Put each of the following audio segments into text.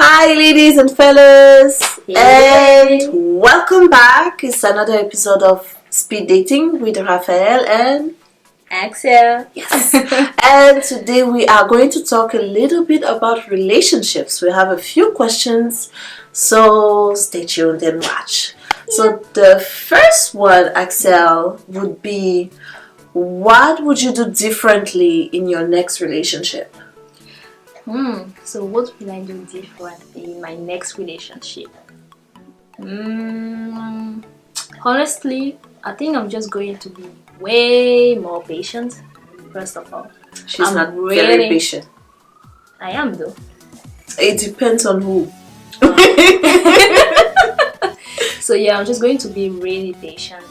Hi, ladies and fellas, Yay. and welcome back. It's another episode of Speed Dating with Raphaellle and Axelle. yes. And today we are going to talk a little bit about relationships. We have a few questions, so stay tuned and watch. So the first one, Axelle, would be, what would you do differently in your next relationship? So what will I do different in my next relationship? Honestly, I think I'm just going to be way more patient. First of all, She's I'm not really- very patient. I am though. It depends on who. So yeah, I'm just going to be really patient,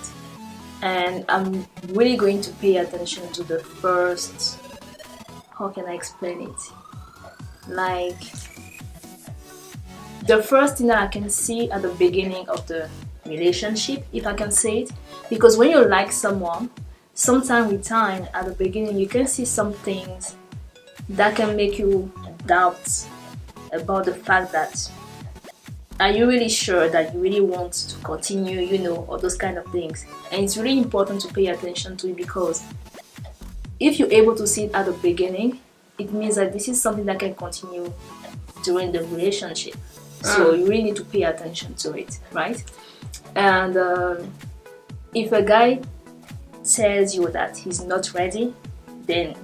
and I'm really going to pay attention to the first. How can I explain it? Like the first thing that I can see at the beginning of the relationship, if I can say it, because when you like someone, sometime with time at the beginning you can see some things that can make you doubt about the fact that are you really sure that you really want to continue, all those kind of things. And it's really important to pay attention to it, because if you're able to see it at the beginning, it means that this is something that can continue during the relationship. So you really need to pay attention to it, right? And if a guy tells you that he's not ready, then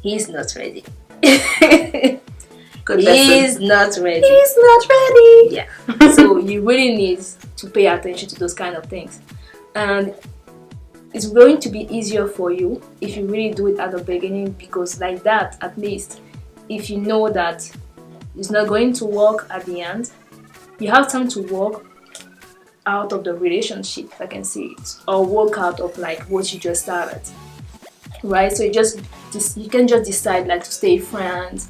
he's not ready. Good lesson. He's not ready. He's not ready. Yeah. So you really need to pay attention to those kind of things. And it's going to be easier for you if you really do it at the beginning, because like that, at least, if you know that it's not going to work at the end, you have time to work out of the relationship, if I can say it, or work out of like what you just started, right? So you can just decide like to stay friends,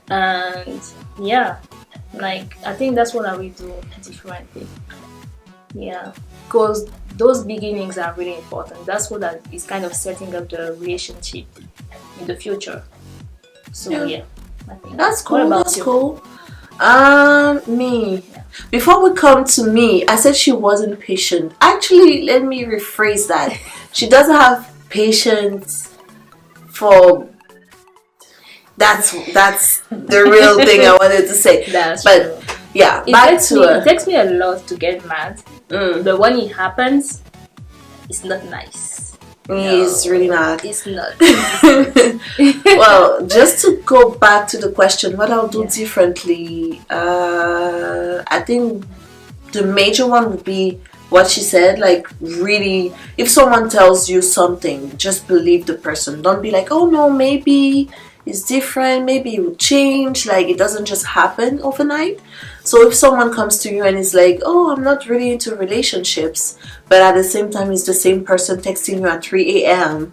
and yeah, like I think that's what I will do differently. Yeah, because those beginnings are really important. That's what is kind of setting up the relationship in the future. So yeah, I think That's What cool. about That's you? cool. Me. Before we come to me, I said she wasn't patient. Actually, let me rephrase that. She doesn't have patience for. That's the real thing I wanted to say. That's But true. yeah, It back takes to me. her. It takes me a lot to get mad, but when it happens, it's not nice. He's really not. It's not. Well, just to go back to the question, what I'll do Yeah. differently, I think the major one would be what she said. Like, really, if someone tells you something, just believe the person. Don't be like, oh no, maybe it's different, maybe it will change. Like, it doesn't just happen overnight. So if someone comes to you and is like, oh, I'm not really into relationships, but at the same time it's the same person texting you at 3 a.m.,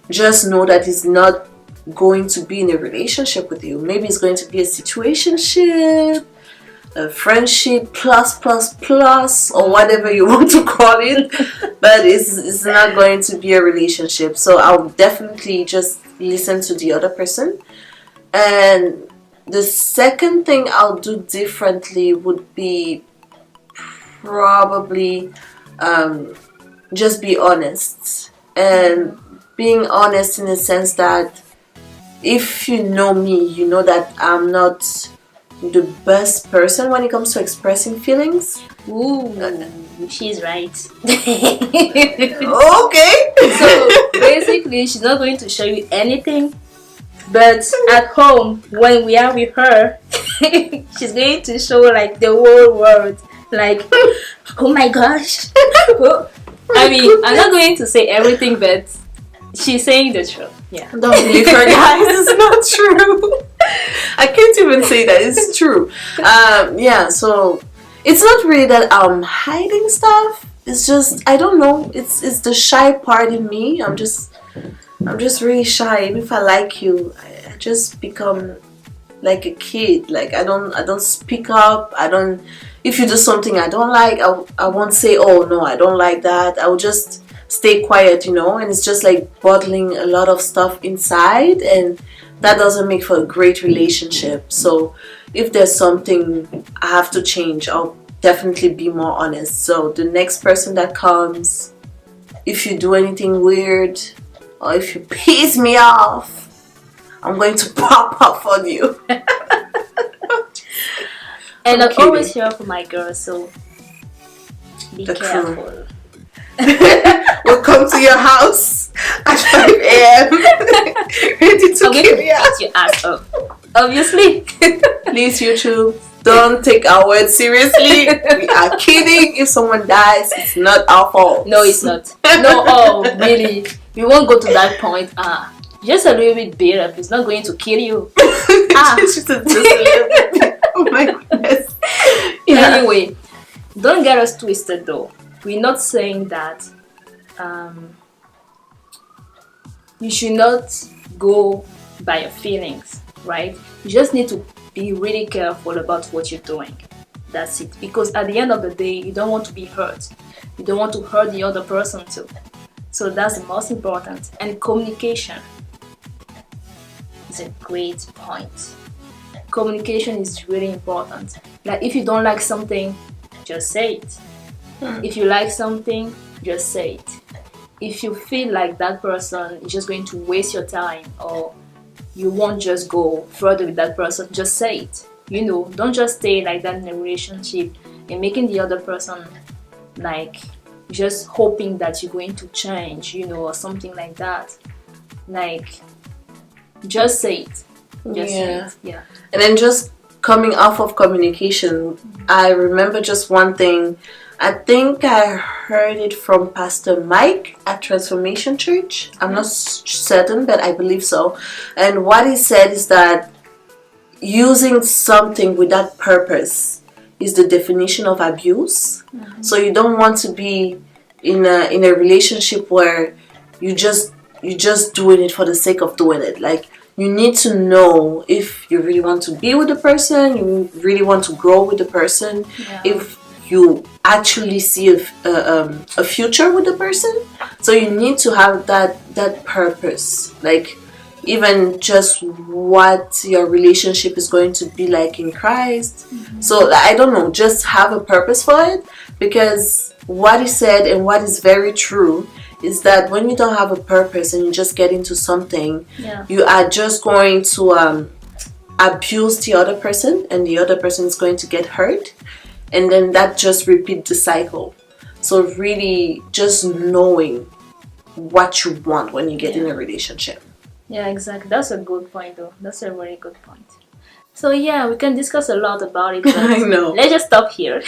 just know that he's not going to be in a relationship with you. Maybe it's going to be a situationship, a friendship plus, or whatever you want to call it, but it's not going to be a relationship. So I'll definitely just listen to the other person. And the second thing I'll do differently would be probably just be honest. And being honest in the sense that if you know me, you know that I'm not the best person when it comes to expressing feelings. Ooh, she's right. Okay. So basically, she's not going to show you anything, but at home when we are with her, she's going to show like the whole world. Like, oh my gosh. I mean, I'm not going to say everything, but she's saying the truth. Yeah. Don't believe her, guys. It's not true. I can't even say that. It's true. Yeah, so it's not really that I'm hiding stuff. It's just, I don't know. It's the shy part in me. I'm just really shy. Even if I like you, I just become like a kid. Like I don't speak up. If you do something I don't like, I won't say, oh no, I don't like that. I will just stay quiet, and it's just like bottling a lot of stuff inside, and that doesn't make for a great relationship. So if there's something I have to change, I'll definitely be more honest. So the next person that comes, if you do anything weird or if you piss me off, I'm going to pop up on you. And I'm always here for my girls, so be careful. We'll come to your house at 5 a.m. ready to kill you. Get your ass up. Obviously. Please, YouTube, don't take our words seriously. We are kidding. If someone dies, it's not our fault. No, it's not. No, oh, really? We won't go to that point. Just a little bit beat up. It's not going to kill you. Just a little bit. Oh my goodness. Yeah. Anyway, don't get us twisted though. We're not saying that you should not go by your feelings, right? You just need to be really careful about what you're doing. That's it. Because at the end of the day, you don't want to be hurt. You don't want to hurt the other person too. So that's the most important. And communication is a great point. Communication is really important. Like if you don't like something, just say it. If you like something, just say it. If you feel like that person is just going to waste your time or you won't just go further with that person, just say it. You know, don't just stay like that in a relationship and making the other person like just hoping that you're going to change, you know, or something like that. Like, just say it. Just say it. Yeah. And then just coming off of communication, I remember just one thing. I think I heard it from Pastor Mike at Transformation Church. I'm not certain, but I believe so. And what he said is that using something without purpose is the definition of abuse. So you don't want to be in a relationship where you just doing it for the sake of doing it. Like, you need to know if you really want to be with the person, you really want to grow with the person, if you actually see a future with the person. So you need to have that purpose, like even just what your relationship is going to be like in Christ. So I don't know, just have a purpose for it, because what he said and what is very true is that when you don't have a purpose and you just get into something, you are just going to abuse the other person, and the other person is going to get hurt, and then that just repeats the cycle. So really just knowing what you want when you get in a relationship. Yeah, exactly. That's a good point though. That's a very good point. So yeah, we can discuss a lot about it, but I know. let's just stop here.